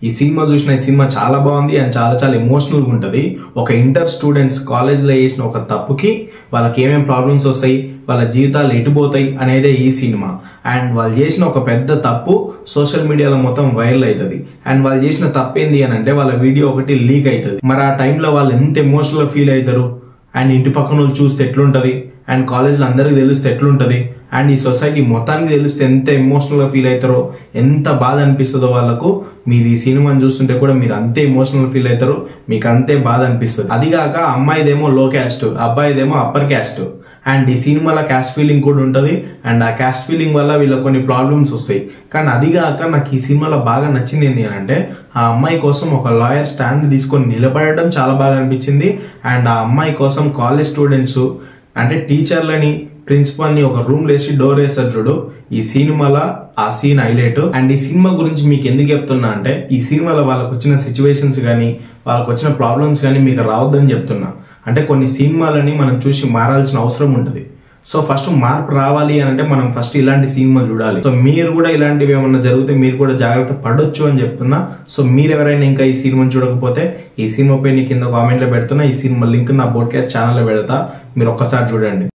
ఈ సినిమా చూసిన ఈ సినిమా చాలా బాగుంది అండ్ చాలా ఎమోషనల్ గా ఉంటది. ఒక ఇంటర్ స్టూడెంట్స్ కాలేజ్ లో చేసిన ఒక తప్పుకి వాళ్ళకి ఏమేం ప్రాబ్లమ్స్ వస్తాయి, వాళ్ళ జీవితాలు ఎటుపోతాయి అనేదే ఈ సినిమా. అండ్ వాళ్ళు చేసిన ఒక పెద్ద తప్పు సోషల్ మీడియాలో మొత్తం వైరల్ అవుతుంది. అండ్ వాళ్ళు చేసిన తప్పు ఏంది అని అంటే వాళ్ళ వీడియో ఒకటి లీక్ అవుతుంది. మరి ఆ టైంలో వాళ్ళు ఎంత ఎమోషనల్ గా ఫీల్ అవుతారు, అండ్ ఇంటి పక్కన వాళ్ళు చూస్తే ఎట్లుంటది, అండ్ కాలేజ్లో అందరికి తెలిస్తే ఎట్లుంటది, అండ్ ఈ సొసైటీ మొత్తానికి తెలిస్తే ఎంత ఎమోషనల్ గా ఫీల్ అవుతారో, ఎంత బాధ అనిపిస్తుందో వాళ్ళకు. మీరు ఈ సినిమాని చూస్తుంటే కూడా మీరు అంతే ఎమోషనల్ ఫీల్ అవుతారు, మీకు అంతే బాధ అనిపిస్తుంది. అదిగాక అమ్మాయిదేమో లో క్యాస్ట్, అబ్బాయిదేమో అప్పర్ క్యాస్ట్. అండ్ ఈ సినిమాలో క్యాస్ట్ ఫీలింగ్ కూడా ఉంటుంది. అండ్ ఆ క్యాస్ట్ ఫీలింగ్ వల్ల వీళ్ళకి కొన్ని ప్రాబ్లమ్స్ వస్తాయి. కానీ అదిగాక నాకు ఈ సినిమాలో బాగా నచ్చింది ఏంటి అని అంటే, ఆ అమ్మాయి కోసం ఒక లాయర్ స్టాండ్ తీసుకొని నిలబడడం చాలా బాగా అనిపించింది. అండ్ ఆ అమ్మాయి కోసం కాలేజ్ స్టూడెంట్స్ అంటే టీచర్లని, ప్రిన్సిపల్ ని ఒక రూమ్ లేసి డోర్ వేస్తారు చూడు, ఈ సినిమాలో ఆ సీన్ హైలైట్. అండ్ ఈ సినిమా గురించి మీకు ఎందుకు చెప్తున్నా అంటే, ఈ సినిమాలో వాళ్ళకు వచ్చిన సిచ్యువేషన్స్ కానీ వాళ్ళకు వచ్చిన ప్రాబ్లమ్స్ కానీ మీకు రావద్దని చెప్తున్నా. అంటే కొన్ని సినిమాలని మనం చూసి మారాల్సిన అవసరం ఉంటుంది. సో ఫస్ట్ మార్పు రావాలి అని అంటే మనం ఫస్ట్ ఇలాంటి సినిమా చూడాలి. సో మీరు కూడా ఇలాంటివి ఏమన్నా జరిగితే మీరు కూడా జాగ్రత్త పడొచ్చు అని చెప్తున్నా. సో మీరు ఎవరైనా ఇంకా ఈ సినిమాని చూడకపోతే ఈ సినిమా పై కింద కామెంట్ లో పెడుతున్నా. ఈ సినిమా లింక్ నా పోడ్కాస్ట్ ఛానల్ లో పెడతా, మీరు ఒక్కసారి చూడండి.